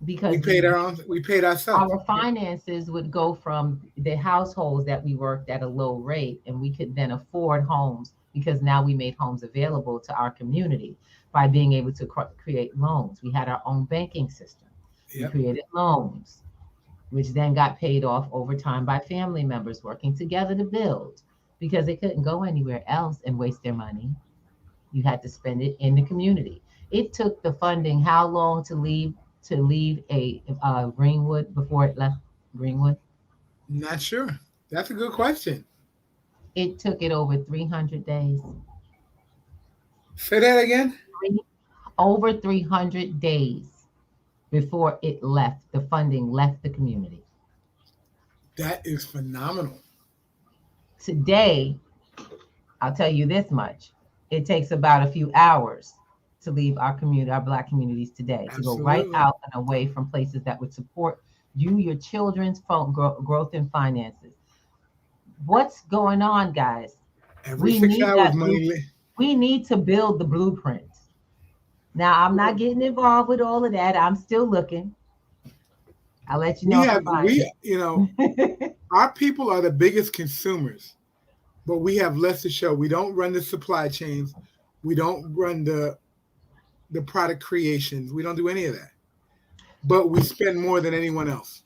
Because we paid ourselves. Our finances would go from the households that we worked at a low rate, and we could then afford homes because now we made homes available to our community by being able to create loans. We had our own banking system. Yep. We created loans, which then got paid off over time by family members working together to build, because they couldn't go anywhere else and waste their money. You had to spend it in the community. It took the funding how long to leave a Greenwood before it left Greenwood? Not sure. That's a good question. It took it over 300 days. Say that again? Over 300 days before it left. The funding left the community. That is phenomenal. Today, I'll tell you this much. It takes about a few hours to leave our community, our Black communities today, Absolutely. To go right out and away from places that would support you, your children's growth and finances. What's going on, guys? Every 6 hours, we need to build the blueprint. Now, I'm not getting involved with all of that. I'm still looking. I'll let you know. Our people are the biggest consumers, but we have less to show. We don't run the supply chains. We don't run the product creations. We don't do any of that, but we spend more than anyone else.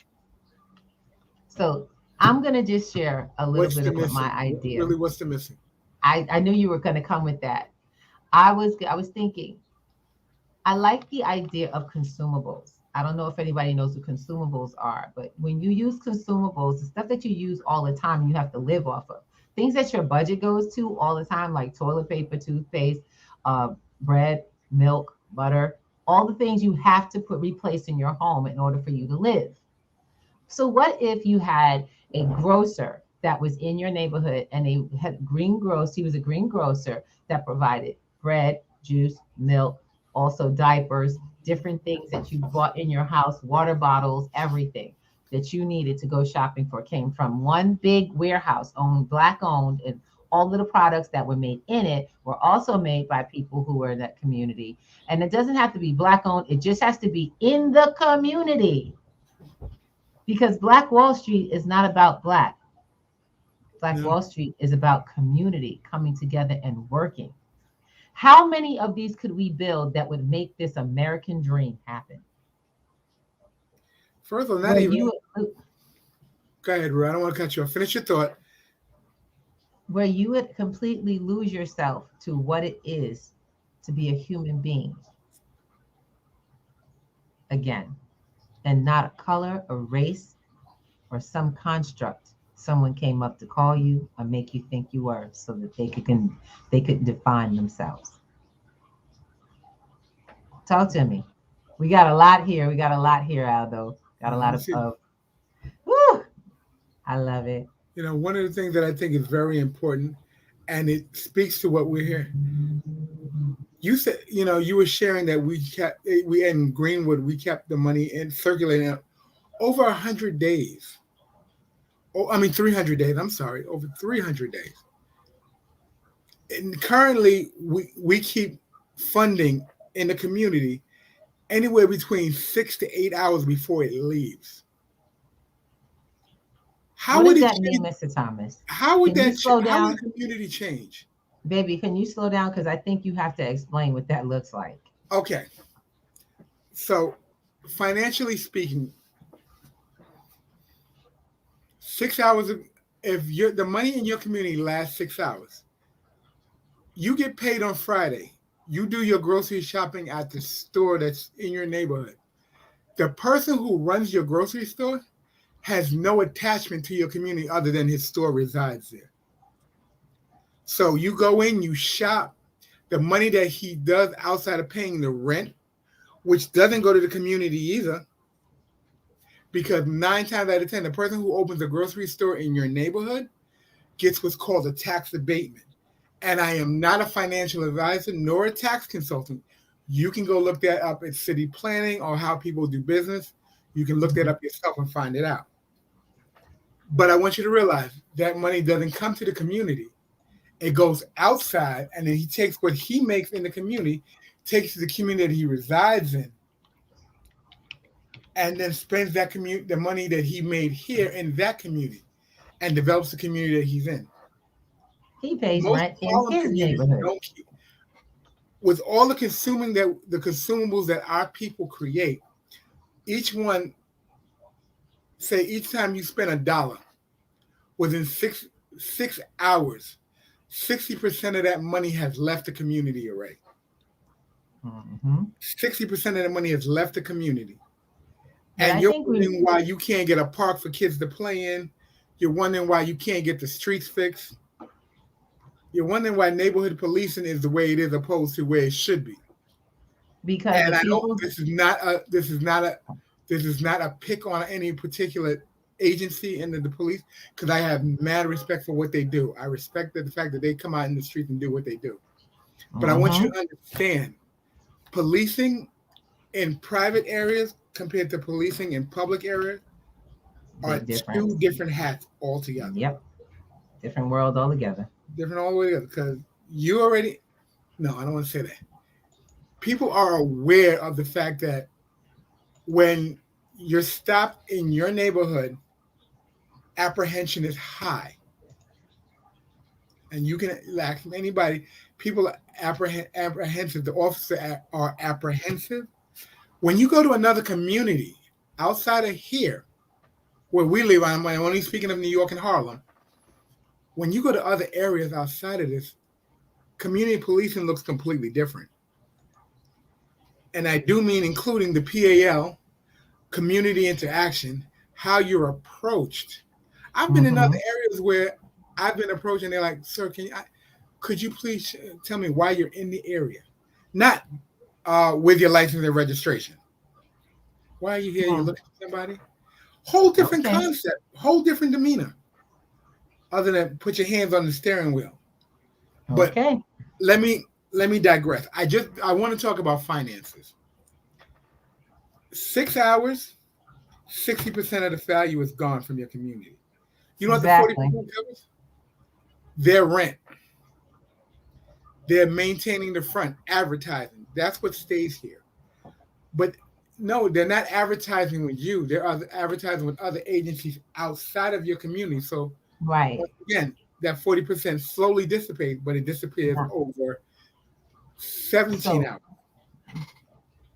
So I'm going to just share a little bit about my idea. Really, what's the missing? I knew you were going to come with that. I was thinking, I like the idea of consumables. I don't know if anybody knows what consumables are, but when you use consumables, the stuff that you use all the time, you have to live off of. Things that your budget goes to all the time, like toilet paper, toothpaste, bread, milk, butter, all the things you have to replace in your home in order for you to live. So what if you had a grocer that was in your neighborhood and he was a green grocer that provided bread, juice, milk, also diapers, different things that you bought in your house, water bottles, everything that you needed to go shopping for came from one big warehouse Black owned, and all of the products that were made in it were also made by people who were in that community. And it doesn't have to be Black owned. It just has to be in the community, because Black Wall Street is not about Black. Wall Street is about community coming together and working. How many of these could we build that would make this American dream happen? First of all, go ahead, Ru. I don't want to cut you off. Finish your thought. Where you would completely lose yourself to what it is to be a human being. Again, and not a color, a race, or some construct someone came up to call you or make you think you were, so that they could define themselves. Talk to me. We got a lot here. Aldo. Got a lot of woo! I love it. One of the things that I think is very important, and it speaks to what we're here. You said, you were sharing that we in Greenwood, we kept the money in circulating over 100 days. 300 days. I'm sorry, over 300 days. And currently, we keep funding in the community anywhere between 6 to 8 hours before it leaves. What does that mean, Mr. Thomas? How would that slow down? How would the community change? Baby, can you slow down? Because I think you have to explain what that looks like. Okay. So, financially speaking, 6 hours, if the money in your community lasts 6 hours, you get paid on Friday. You do your grocery shopping at the store that's in your neighborhood. The person who runs your grocery store has no attachment to your community other than his store resides there. So you go in, you shop. The money that he does outside of paying the rent, which doesn't go to the community either, because 9 times out of 10, the person who opens a grocery store in your neighborhood gets what's called a tax abatement. And I am not a financial advisor nor a tax consultant. You can go look that up at city planning or how people do business. You can look that up yourself and find it out. But I want you to realize that money doesn't come to the community. It goes outside, and then he takes what he makes in the community, takes to the community he resides in, and then spends the money that he made here in that community and develops the community that he's in. He pays Most rent in Harlem his communities neighborhood. don't keep, with all the consumables that our people create, each one, say each time you spend $1, within six hours, 60% of that money has left the community already. 60% of the money has left the community. But And I you're think wondering why you can't get a park for kids to play in. You're wondering why you can't get the streets fixed. You're wondering why neighborhood policing is the way it is opposed to where it should be. Because And the I people, don't. This is not a pick on any particular agency in the police, because I have mad respect for what they do. I respect the fact that they come out in the street and do what they do. But I want you to understand, policing in private areas compared to policing in public areas are two different hats altogether. Yep. Different world altogether. Different all the way together, because you already, no, I don't want to say that. People are aware of the fact that when you're stopped in your neighborhood, apprehension is high. And you can ask anybody, people are apprehensive, the officers are apprehensive. When you go to another community outside of here, where we live, I'm only speaking of New York and Harlem. When you go to other areas outside of this, community policing looks completely different. And I do mean including the PAL, community interaction, how you're approached. I've been in other areas where I've been approached and they're like, sir, could you please tell me why you're in the area? Not with your license and registration. Why are you here? You're looking for somebody? Whole different concept, whole different demeanor, other than put your hands on the steering wheel. But let me digress. I want to talk about finances. 6 hours, 60% of the value is gone from your community. You know what the 40% covers? Their rent. They're maintaining the front, advertising. That's what stays here. But no, they're not advertising with you. They're advertising with other agencies outside of your community. So again, that 40% slowly dissipates, but it disappears over 17 hours.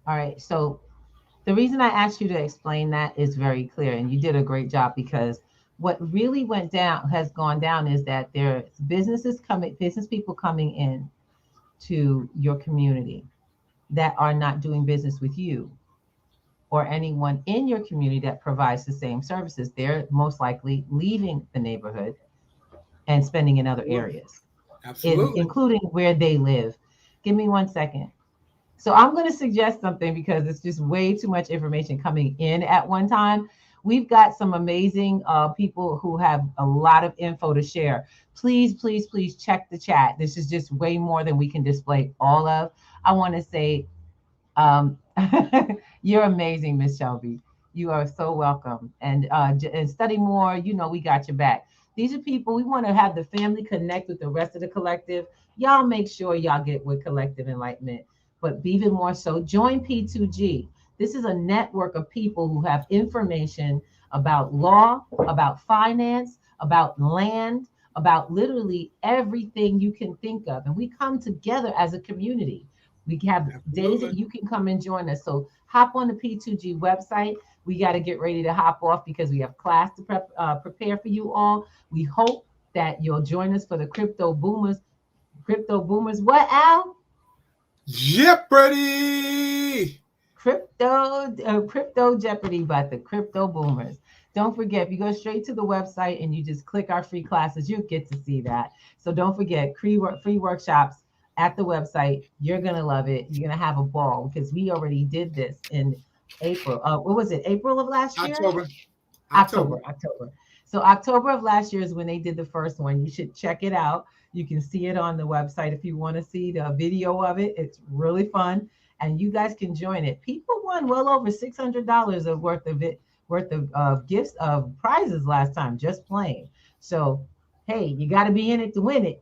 All right. So the reason I asked you to explain that is very clear, and you did a great job, because what really has gone down is that there's business people coming in to your community that are not doing business with you or anyone in your community that provides the same services. They're most likely leaving the neighborhood and spending in other areas, including where they live. Give me 1 second. So I'm going to suggest something, because it's just way too much information coming in at one time. We've got some amazing people who have a lot of info to share. Please, please, please check the chat. This is just way more than we can display all of. I want to say, you're amazing, Miss Shelby. You are so welcome. And study more. You know, we got your back. These are people, we want to have the family connect with the rest of the collective. Y'all make sure y'all get with Collective Enlightenment. But even more so, join P2G. This is a network of people who have information about law, about finance, about land, about literally everything you can think of. And we come together as a community. We have days that you can come and join us. So hop on the P2G website. We got to get ready to hop off because we have class to prepare for you all. We hope that you'll join us for the Crypto Boomers. Crypto Boomers, what, Al? Jeopardy! Crypto Jeopardy, but the Crypto Boomers. Don't forget, if you go straight to the website and you just click our free classes, you'll get to see that. So don't forget, free workshops at the website. You're going to love it. You're going to have a ball, because we already did this in April. What was it? April of last year? October. So October of last year is when they did the first one. You should check it out. You can see it on the website if you want to see the video of it. It's really fun. and you guys can join it. People won well over $600 of worth of gifts of prizes last time just playing. So hey, you got to be in it to win it.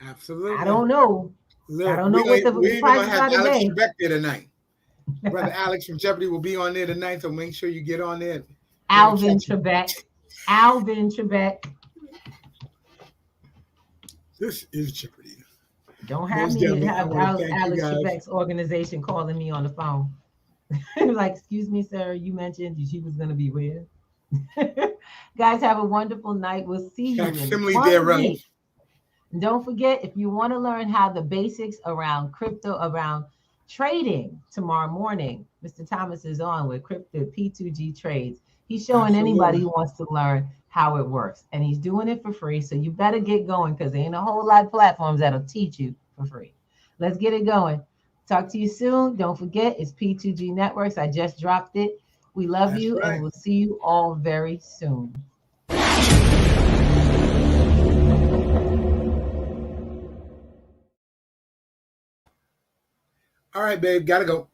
Absolutely. I don't know. Look, I don't know what the we even prizes gonna have are Alex today. Trebek there tonight. Brother Alex from Jeopardy will be on there tonight, so make sure you get on there. Alvin Trebek. This is Jeopardy. Don't have Most me definitely, have I wanna thank you Alex guys. Trebek's organization calling me on the phone. Like, excuse me, sir, you mentioned she was going to be where? Guys, have a wonderful night. We'll see you in 1 week. And don't forget, if you want to learn how the basics around crypto, around trading tomorrow morning, Mr. Thomas is on with crypto P2G trades. He's showing anybody who wants to learn how it works, and he's doing it for free. So you better get going, because there ain't a whole lot of platforms that'll teach you for free. Let's get it going. Talk to you soon. Don't forget, it's P2G Networks. I just dropped it. We love you, and we'll see you all very soon. All right, babe, gotta go.